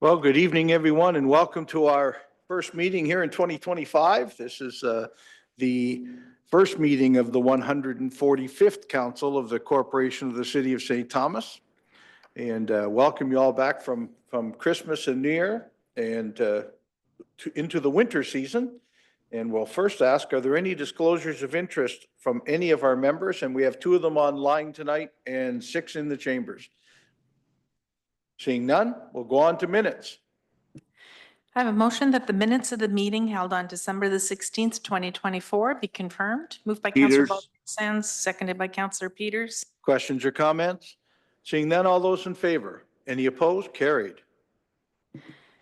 Well, good evening, everyone, and welcome to our first meeting here in 2025. This is the first meeting of the 145th Council of the Corporation of the City of St. Thomas. And welcome you all back from Christmas and New Year and into the winter season. And we'll first ask, are there any disclosures of interest from any of our members? And we have 2 of them online tonight and 6 in the chambers. Seeing none, we'll go on to minutes. I have a motion that the minutes of the meeting held on December the 16th, 2024 be confirmed. Moved by Councillor Peters. Sands, seconded by Councillor Peters. Questions or comments? Seeing none, all those in favor? Any opposed? Carried.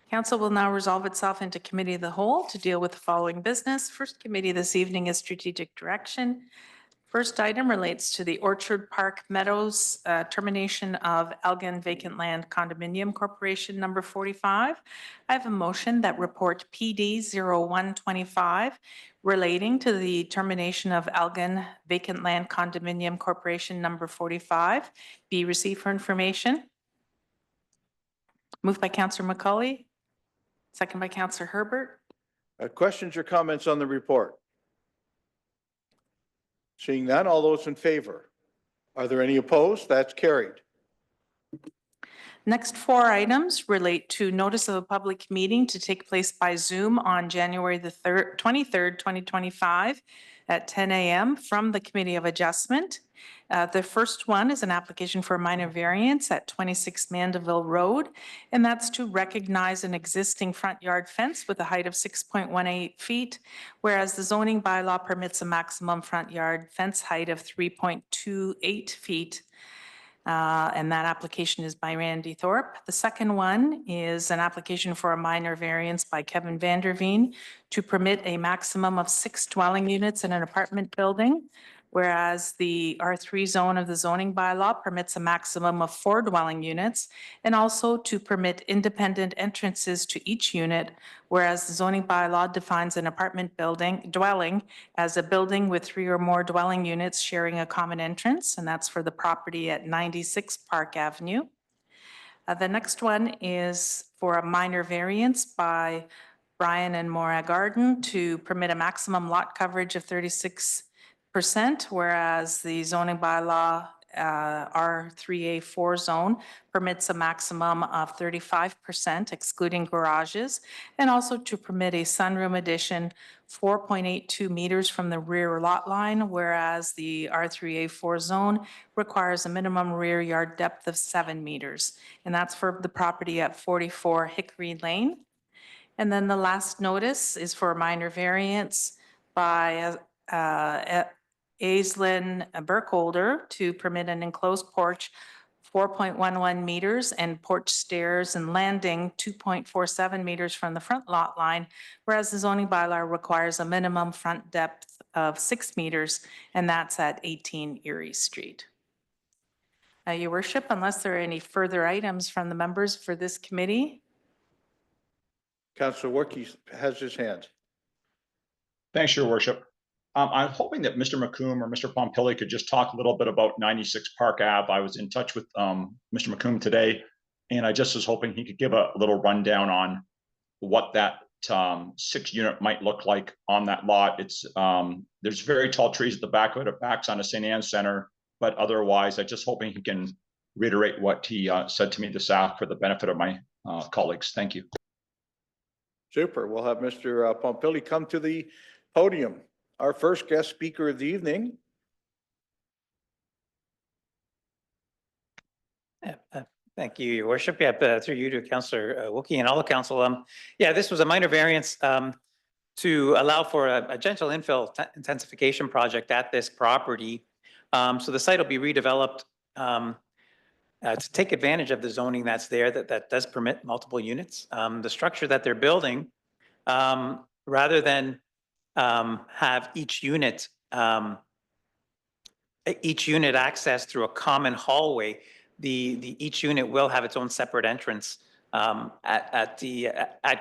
Council will now resolve itself into committee of the whole to deal with the following business. First committee this evening is strategic direction. First item relates to the Orchard Park Meadows termination of Elgin Vacant Land Condominium Corporation number 45. I have a motion that report PD 0125 relating to the termination of Elgin Vacant Land Condominium Corporation number 45 be received for information. Moved by Councillor McCauley, second by Councillor Herbert. Questions or comments on the report? Seeing none, all those in favor? Are there any opposed? That's carried. Next 4 items relate to notice of a public meeting to take place by Zoom on January the 23rd, 2025 at 10 a.m. from the Committee of Adjustment. The first one is an application for a minor variance at 26 Mandeville Road, and that's to recognize an existing front yard fence with a height of 6.18 feet, whereas the zoning bylaw permits a maximum front yard fence height of 3.28 feet. And that application is by Randy Thorpe. The second one is an application for a minor variance by Kevin Vanderveen to permit a maximum of 6 dwelling units in an apartment building, whereas the R3 zone of the zoning bylaw permits a maximum of 4 dwelling units, and also to permit independent entrances to each unit, whereas the zoning bylaw defines an apartment dwelling as a building with 3 or more dwelling units sharing a common entrance, and that's for the property at 96 Park Avenue. The next one is for a minor variance by Brian and Maura Garden to permit a maximum lot coverage of 36%, whereas the zoning bylaw R3A4 zone permits a maximum of 35%, excluding garages, and also to permit a sunroom addition 4.82 meters from the rear lot line, whereas the R3A4 zone requires a minimum rear yard depth of 7 meters. And that's for the property at 44 Hickory Lane. And then the last notice is for a minor variance by Aislinn Burkholder to permit an enclosed porch 4.11 meters and porch stairs and landing 2.47 meters from the front lot line, whereas the zoning bylaw requires a minimum front depth of 6 meters, and that's at 18 Erie Street. Your Worship, unless there are any further items from the members for this committee. Councillor Warkey has his hand. Thanks, Your Worship. I'm hoping that Mr. McComb or Mr. Pompili could just talk a little bit about 96 Park Ave. I was in touch with Mr. McComb today, and I just was hoping he could give a little rundown on what that 6-unit might look like on that lot. It's there's very tall trees at the back of it. It backs onto St. Anne's Center, but otherwise, I'm just hoping he can reiterate what he said to me this afternoon for the benefit of my colleagues. Thank you. Super. We'll have Mr. Pompili come to the podium. Our first guest speaker of the evening. Thank you, Your Worship. Yeah, through you to Councillor Wilkie and all the council. Yeah, this was a minor variance to allow for a gentle infill intensification project at this property. So the site will be redeveloped to take advantage of the zoning that's there that does permit multiple units. The structure that they're building, rather than have each unit access through a common hallway, each unit will have its own separate entrance at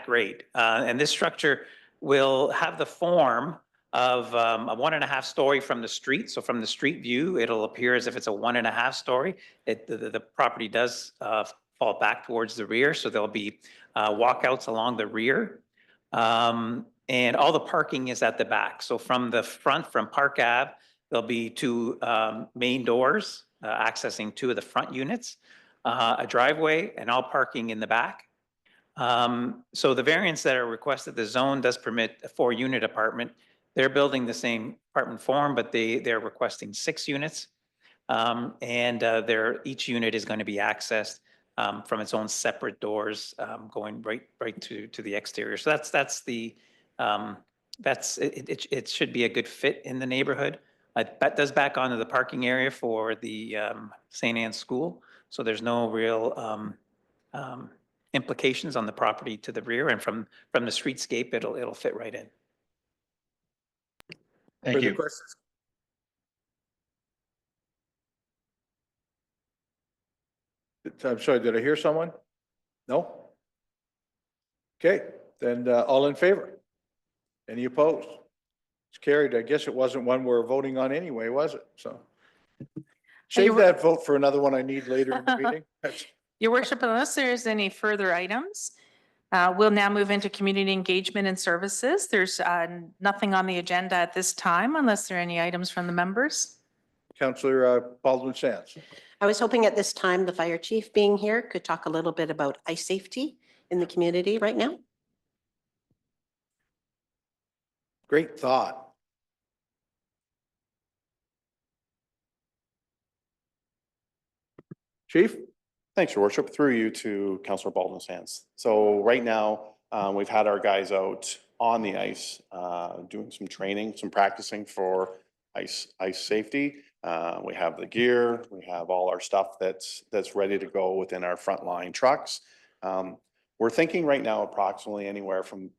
grade, and this structure will have the form of a 1.5 story from the street. So from the street view, it'll appear as if it's a 1.5 story. The property does fall back towards the rear. So there'll be walkouts along the rear. And all the parking is at the back. So from the front, from Park Ave, there'll be two main doors accessing two of the front units, a driveway, and all parking in the back. So the variants that are requested, the zone does permit a 4-unit apartment. They're building the same apartment form, but they're requesting 6 units. Each unit is going to be accessed from its own separate doors, going right to the exterior. So it should be a good fit in the neighborhood. That does back onto the parking area for the St. Anne's School. So there's no real implications on the property to the rear, and from the streetscape, it'll fit right in. Thank Further you. questions? I'm sorry, did I hear someone? No? Okay, then all in favor? Any opposed? It's carried. I guess it wasn't one we're voting on anyway, was it? So save that vote for another one I need later in the meeting. Your worship, unless there's any further items, we'll now move into community engagement and services. There's nothing on the agenda at this time unless there are any items from the members. Councillor Baldwin Sands. I was hoping at this time, the fire chief being here could talk a little bit about ice safety in the community right now. Great thought. Chief? Thanks, Your Worship. Through you to Councillor Baldwin Sands. So right now, we've had our guys out on the ice, doing some training, some practicing for ice safety. We have the gear, we have all our stuff that's ready to go within our frontline trucks. We're thinking right now approximately anywhere from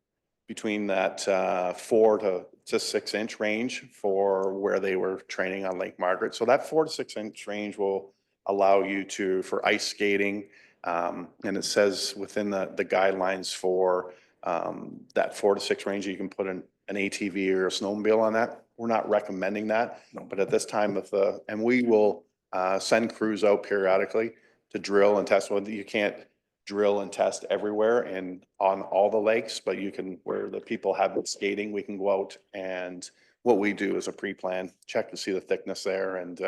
between that 4 to 6 inch range for where they were training on Lake Margaret. So that 4 to 6 inch range will allow you for ice skating. And it says within the guidelines for that 4 to 6 range, you can put an ATV or a snowmobile on that. We're not recommending that, but at this time and we will send crews out periodically to drill and test. You can't drill and test everywhere and on all the lakes, but you can, where the people have been skating, we can go out, and what we do is a pre-plan, check to see the thickness there, and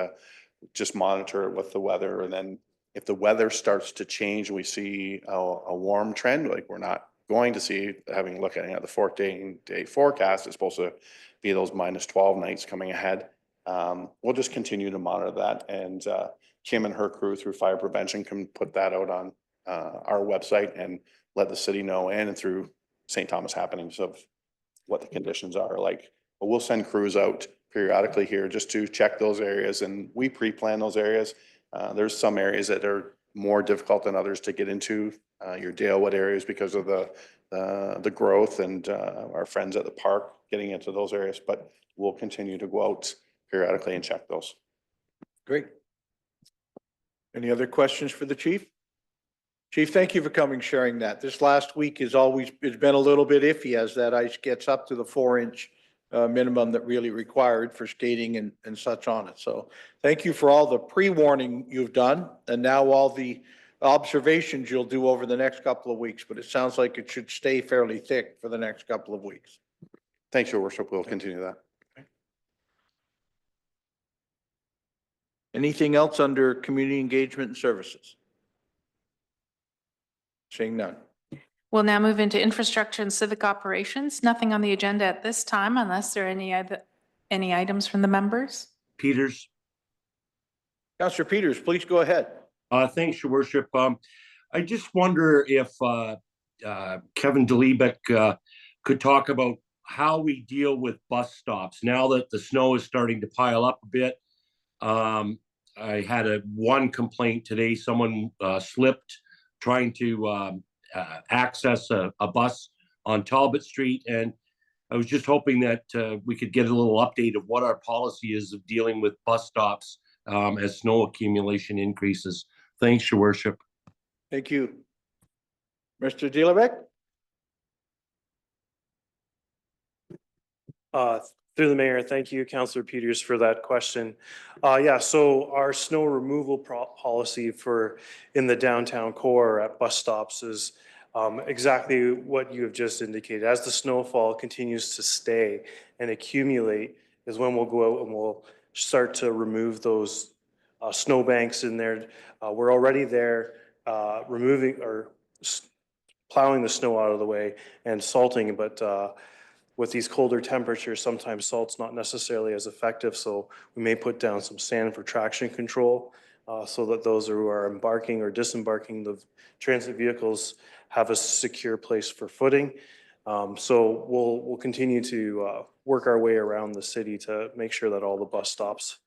just monitor it with the weather. And then if the weather starts to change, we see a warm trend, like we're not going to see, looking at the 14-day forecast, it's supposed to be those -12 nights coming ahead. We'll just continue to monitor that, and Kim and her crew through fire prevention can put that out on our website and let the city know, and through St. Thomas Happenings, of what the conditions are like. But we'll send crews out periodically here just to check those areas, and we pre-plan those areas. There's some areas that are more difficult than others to get into, your Dalewood areas, because of the growth, and our friends at the park getting into those areas, but we'll continue to go out periodically and check those. Great. Any other questions for the chief? Chief, thank you for coming, sharing that. This last week it's been a little bit iffy as that ice gets up to the 4-inch minimum that really required for skating and such on it. So thank you for all the pre-warning you've done, and now all the observations you'll do over the next couple of weeks, but it sounds like it should stay fairly thick for the next couple of weeks. Thanks, Your Worship. We'll continue that. Anything else under community engagement and services? Seeing none. We'll now move into infrastructure and civic operations. Nothing on the agenda at this time unless there are any items from the members. Peters. Councillor Peters, please go ahead. Thanks, Your Worship. I just wonder if Kevin Delebek could talk about how we deal with bus stops now that the snow is starting to pile up a bit. I had one complaint today. Someone slipped trying to access a bus on Talbot Street, and I was just hoping that we could get a little update of what our policy is of dealing with bus stops as snow accumulation increases. Thanks, Your Worship. Thank you. Mr. Delebek? Through the mayor, thank you, Councillor Peters, for that question. Yeah, so our snow removal policy for in the downtown core at bus stops is exactly what you have just indicated. As the snowfall continues to stay and accumulate is when we'll go out and we'll start to remove those snow banks in there. We're already there removing or plowing the snow out of the way and salting, but with these colder temperatures, sometimes salt's not necessarily as effective, so we may put down some sand for traction control so that those who are embarking or disembarking the transit vehicles have a secure place for footing. So we'll continue to work our way around the city to make sure that all the bus stops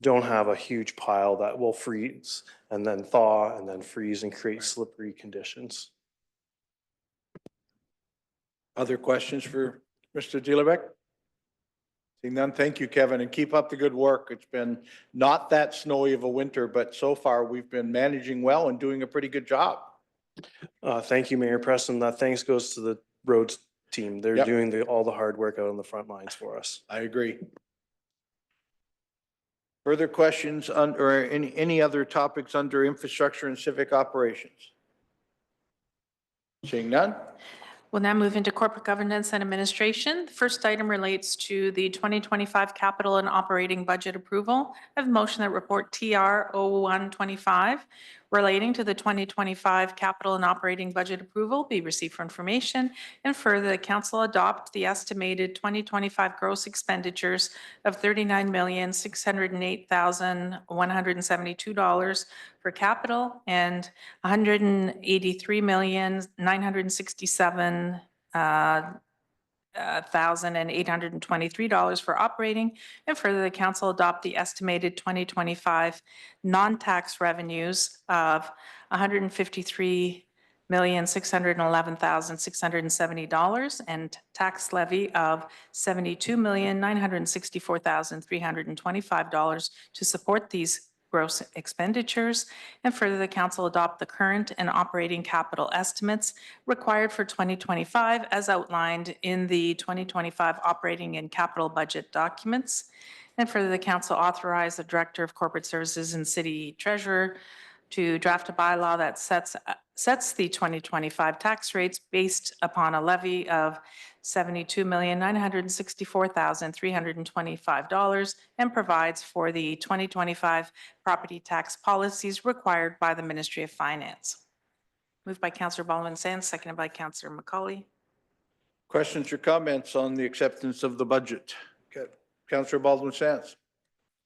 don't have a huge pile that will freeze and then thaw and then freeze and create slippery conditions. Other questions for Mr. Dielbeck? Seeing none, thank you, Kevin, and keep up the good work. It's been not that snowy of a winter, but so far we've been managing well and doing a pretty good job. Thank you, Mayor Preston. That thanks goes to the roads team. They're Yep. doing all the hard work out on the front lines for us. I agree. Further questions on, or any other topics under infrastructure and civic operations? Seeing none? We'll now move into corporate governance and administration. The first item relates to the 2025 capital and operating budget approval. I have a motion that report TR 0125 relating to the 2025 capital and operating budget approval be received for information, and further, the council adopt the estimated 2025 gross expenditures of $39,608,172 for capital and $183,967,823 for operating, and further, the council adopt the estimated 2025 non-tax revenues of $153,611,670 and tax levy of $72,964,325 to support these gross expenditures, and further, the council adopt the current and operating capital estimates required for 2025 as outlined in the 2025 operating and capital budget documents. And further, the council authorize the Director of Corporate Services and City Treasurer to draft a bylaw that sets the 2025 tax rates based upon a levy of $72,964,325 and provides for the 2025 property tax policies required by the Ministry of Finance. Moved by Councillor Baldwin-Sands, seconded by Councillor Macaulay. Questions or comments on the acceptance of the budget? Okay. Councillor Baldwin-Sands.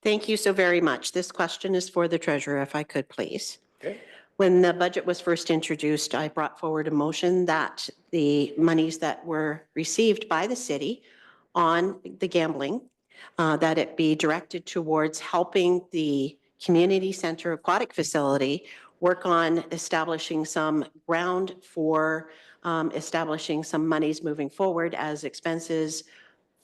Thank you so very much. This question is for the treasurer, if I could, please. Okay. When the budget was first introduced, I brought forward a motion that the monies that were received by the city on the gambling, that it be directed towards helping the community center aquatic facility work on establishing some ground for establishing some monies moving forward as expenses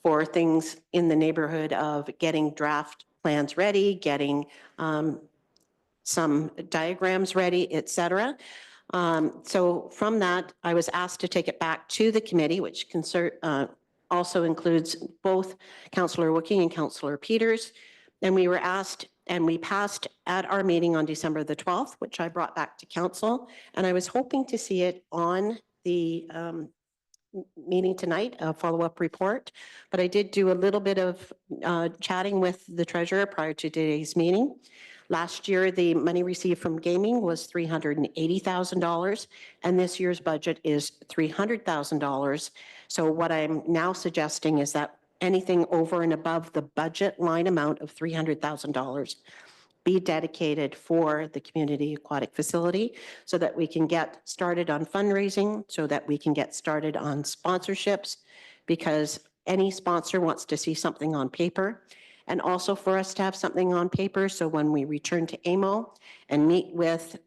for things in the neighborhood of getting draft plans ready, getting some diagrams ready, et cetera. So from that, I was asked to take it back to the committee, which also includes both Councillor Wookie and Councillor Peters. And we were asked, and we passed at our meeting on December the 12th, which I brought back to council. And I was hoping to see it on the meeting tonight, a follow-up report. But I did do a little bit of chatting with the treasurer prior to today's meeting. Last year, the money received from gaming was $380,000, and this year's budget is $300,000. So what I'm now suggesting is that anything over and above the budget line amount of $300,000 be dedicated for the community aquatic facility so that we can get started on fundraising, so that we can get started on sponsorships, because any sponsor wants to see something on paper. And also for us to have something on paper, so when we return to AMO and meet with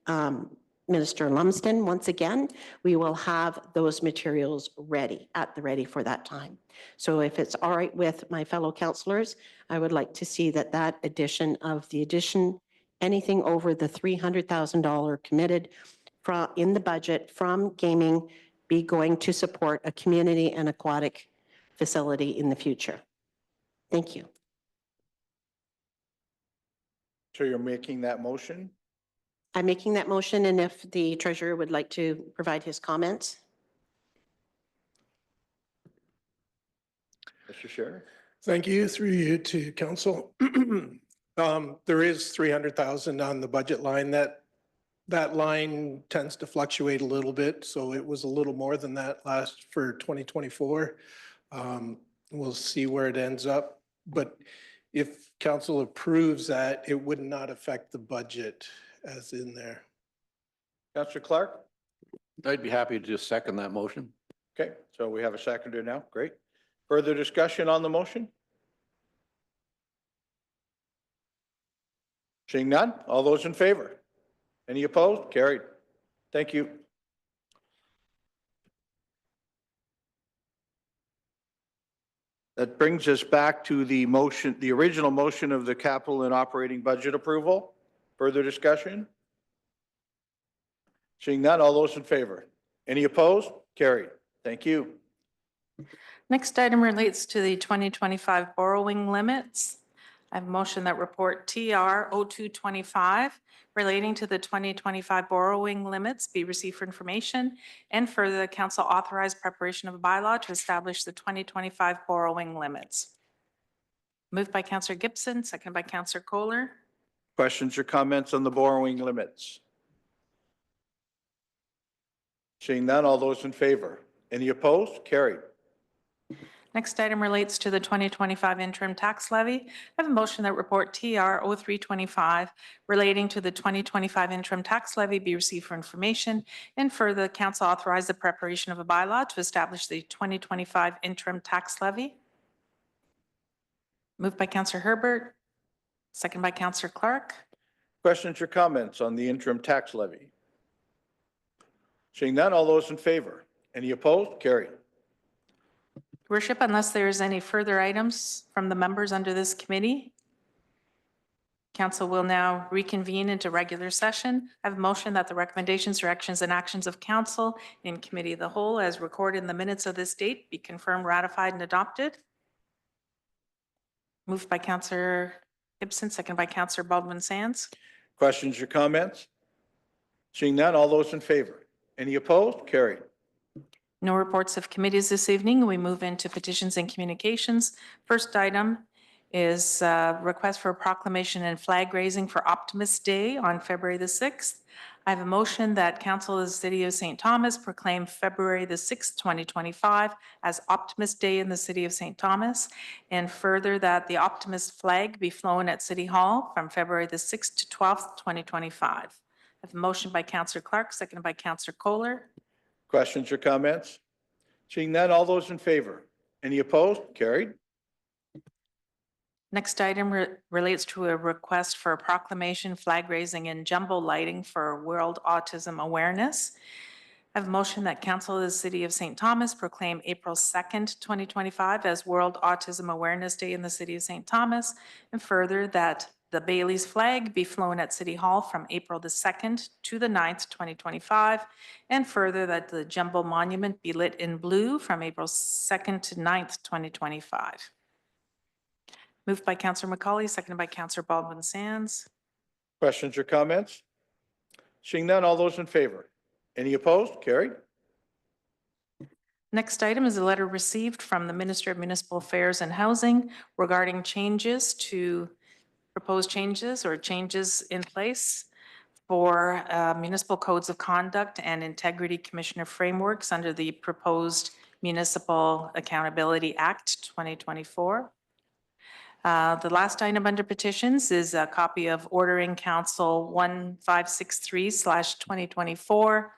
Minister Lumsden once again, we will have those materials ready, at the ready for that time. So if it's all right with my fellow councillors, I would like to see that addition, anything over the $300,000 committed in the budget from gaming be going to support a community and aquatic facility in the future. Thank you. So you're making that motion? I'm making that motion, and if the treasurer would like to provide his comments. Mr. Sheriff? Thank you, through you to council. There is 300,000 on the budget line. That line tends to fluctuate a little bit, so it was a little more than that last for 2024. We'll see where it ends up, but if council approves that, it would not affect the budget as in there. Councillor Clark? I'd be happy to just second that motion. Okay, so we have a seconder now. Great. Further discussion on the motion? Seeing none, all those in favor? Any opposed? Carried. Thank you. That brings us back to the motion, the original motion of the capital and operating budget approval. Further discussion? Seeing none, all those in favor? Any opposed? Carried. Thank you. Next item relates to the 2025 borrowing limits. I have a motion that report TR 0225 relating to the 2025 borrowing limits be received for information, and further, the council authorize preparation of a bylaw to establish the 2025 borrowing limits. Moved by Councillor Gibson, seconded by Councillor Kohler. Questions or comments on the borrowing limits? Seeing none, all those in favor? Any opposed? Carried. Next item relates to the 2025 interim tax levy. I have a motion that report TR 0325 relating to the 2025 interim tax levy be received for information, and further, the council authorize the preparation of a bylaw to establish the 2025 interim tax levy. Moved by Councillor Herbert, second by Councillor Clark. Questions or comments on the interim tax levy? Seeing none, all those in favor? Any opposed? Carried. Worship, unless there is any further items from the members under this committee, council will now reconvene into regular session. I have a motion that the recommendations, directions, and actions of council in committee of the whole as recorded in the minutes of this date be confirmed, ratified, and adopted. Moved by Councillor Gibson, second by Councillor Baldwin Sands. Questions or comments? Seeing none, all those in favor? Any opposed? Carried. No reports of committees this evening. We move into petitions and communications. First item is request for a proclamation and flag raising for Optimist Day on February the 6th. I have a motion that Council of the City of St. Thomas proclaim February the 6th, 2025 as Optimist Day in the City of St. Thomas, and further that the Optimist flag be flown at City Hall from February the 6th to 12th, 2025. I have a motion by Councillor Clark, seconded by Councillor Kohler. Questions or comments? Seeing none, all those in favor? Any opposed? Carried. Next item relates to a request for a proclamation, flag raising, and jumbo lighting for World Autism Awareness. I have a motion that Council of the City of St. Thomas proclaim April 2nd, 2025 as World Autism Awareness Day in the City of St. Thomas, and further that the Bailey's flag be flown at City Hall from April the 2nd to the 9th, 2025, and further that the Jumbo Monument be lit in blue from April 2nd to 9th, 2025. Moved by Councillor McCauley, seconded by Councillor Baldwin Sands. Questions or comments? Seeing none, all those in favor? Any opposed? Carried. Next item is a letter received from the Minister of Municipal Affairs and Housing regarding proposed changes or changes in place for municipal codes of conduct and integrity commissioner frameworks under the proposed Municipal Accountability Act 2024. The last item under petitions is a copy of Ordering Council 1563/2024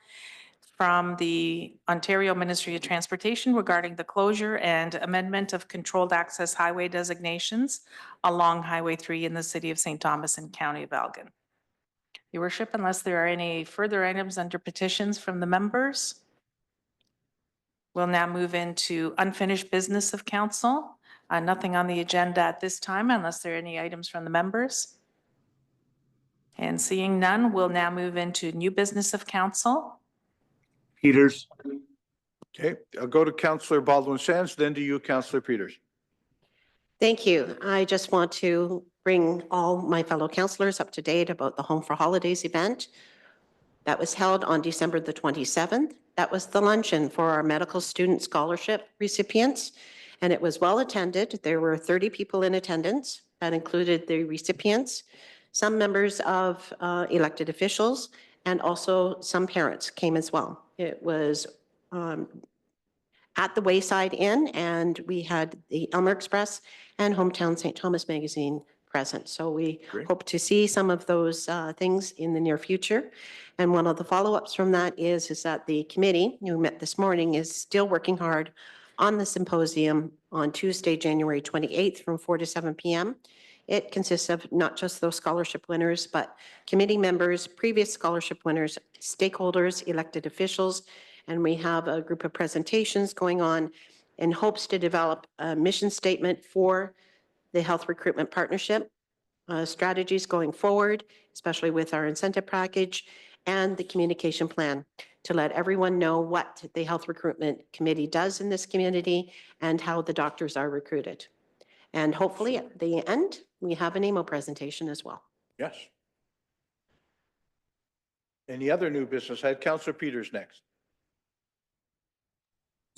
from the Ontario Ministry of Transportation regarding the closure and amendment of controlled access highway designations along Highway 3 in the City of St. Thomas and County of Elgin. Your Worship, unless there are any further items under petitions from the members, we'll now move into unfinished business of council. Nothing on the agenda at this time unless there are any items from the members. And seeing none, we'll now move into new business of council. Peters, Okay, I'll go to Councillor Baldwin Sands, then to you, Councillor Peters. Thank you. I just want to bring all my fellow councillors up to date about the Home for Holidays event that was held on December the 27th. That was the luncheon for our medical student scholarship recipients, and it was well attended. There were 30 people in attendance. That included the recipients, some members of elected officials, and also some parents came as well. It was at the Wayside Inn, and we had the Elmer Express and Hometown St. Thomas Magazine present. So we Great. hope to see some of those things in the near future. And one of the follow-ups from that is that the committee who met this morning is still working hard on the symposium on Tuesday, January 28th from 4 to 7 p.m. It consists of not just those scholarship winners, but committee members, previous scholarship winners, stakeholders, elected officials, and we have a group of presentations going on in hopes to develop a mission statement for the Health Recruitment Partnership, strategies going forward, especially with our incentive package and the communication plan to let everyone know what the Health Recruitment Committee does in this community and how the doctors are recruited. And hopefully at the end, we have an emo presentation as well. Yes. Any other new business? I had Councillor Peters next.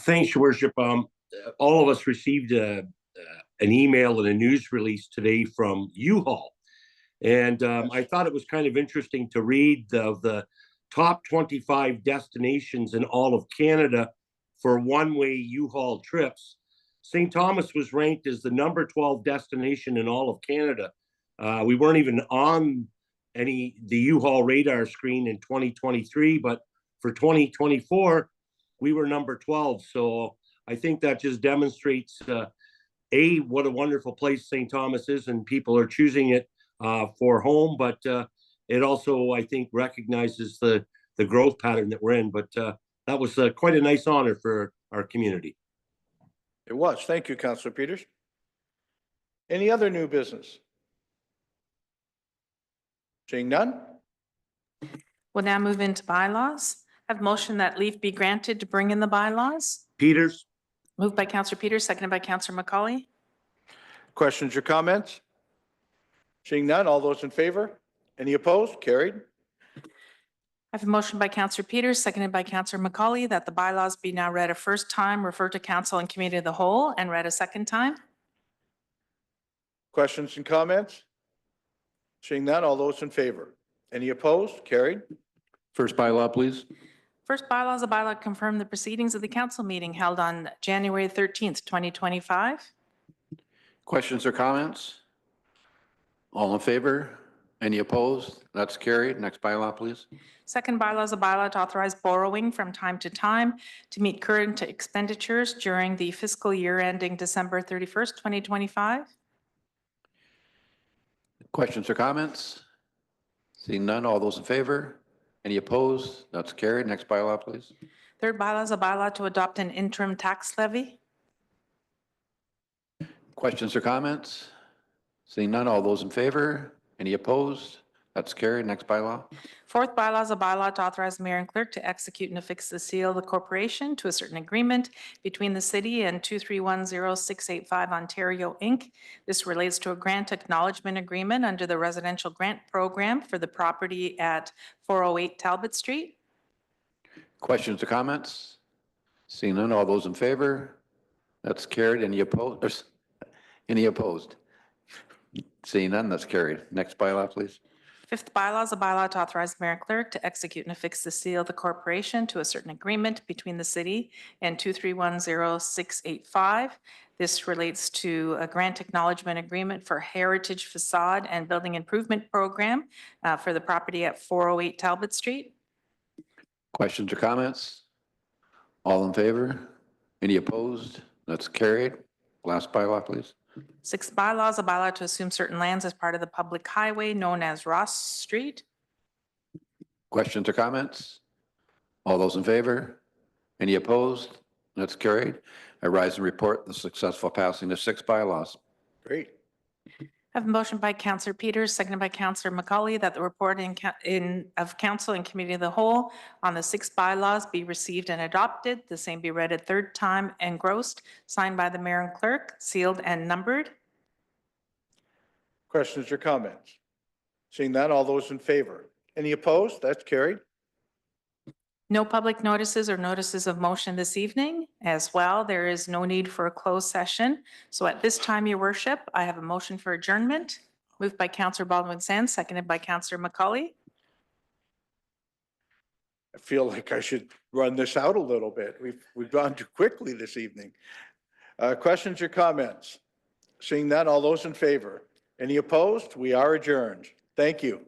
Thanks, Your Worship. All of us received an email and a news release today from U-Haul. And I thought it was kind of interesting to read the top 25 destinations in all of Canada for one-way U-Haul trips. St. Thomas was ranked as the number 12 destination in all of Canada. We weren't even on the U-Haul radar screen in 2023, but for 2024, we were number 12. So I think that just demonstrates, what a wonderful place St. Thomas is, and people are choosing it for home. But it also, I think, recognizes the growth pattern that we're in. But that was quite a nice honor for our community. It was. Thank you, Councillor Peters. Any other new business? Seeing none? We'll now move into bylaws. I have motion that leave be granted to bring in the bylaws. Peters? Moved by Councillor Peters, seconded by Councillor McCauley. Questions or comments? Seeing none, all those in favor? Any opposed? Carried. I have a motion by Councillor Peters, seconded by Councillor McCauley, that the bylaws be now read a first time, referred to council and committee of the whole, and read a second time. Questions and comments? Seeing none, all those in favor? Any opposed? Carried. First bylaw, please. First bylaw is a bylaw to confirm the proceedings of the council meeting held on January 13th, 2025. Questions or comments? All in favor? Any opposed? That's carried. Next bylaw, please. Second bylaw is a bylaw to authorize borrowing from time to time to meet current expenditures during the fiscal year ending December 31st, 2025. Questions or comments? Seeing none, all those in favor? Any opposed? That's carried. Next bylaw, please. Third bylaw is a bylaw to adopt an interim tax levy. Questions or comments? Seeing none, all those in favor? Any opposed? That's carried. Next bylaw. Fourth bylaw is a bylaw to authorize the mayor and clerk to execute and affix the seal of the corporation to a certain agreement between the city and 2310685 Ontario, Inc. This relates to a grant acknowledgement agreement under the residential grant program for the property at 408 Talbot Street. Questions or comments? Seeing none, all those in favor? That's carried. Any opposed? Any opposed? Seeing none, that's carried. Next bylaw, please. Fifth bylaw is a bylaw to authorize the mayor and clerk to execute and affix the seal of the corporation to a certain agreement between the city and 2310685. This relates to a grant acknowledgement agreement for heritage facade and building improvement program for the property at 408 Talbot Street. Questions or comments? All in favor? Any opposed? That's carried. Last bylaw, please. Sixth bylaw is a bylaw to assume certain lands as part of the public highway known as Ross Street. Questions or comments? All those in favor? Any opposed? That's carried. I rise and report the successful passing of 6 bylaws. Great. I I have a motion by Counselor Peters, seconded by Counselor McCauley, that the report of council and committee of the whole on the 6 bylaws be received and adopted. The same be read a third time, engrossed, signed by the mayor and clerk, sealed and numbered. Questions or comments? Seeing none, all those in favor? Any opposed? That's carried. No public notices or notices of motion this evening. As well, there is no need for a closed session. So at this time, your worship, I have a motion for adjournment, moved by Counselor Baldwin-Sands, seconded by Counselor McCauley. I feel like I should run this out a little bit. We've gone too quickly this evening. Questions or comments? Seeing none, all those in favor? Any opposed? We are adjourned. Thank you.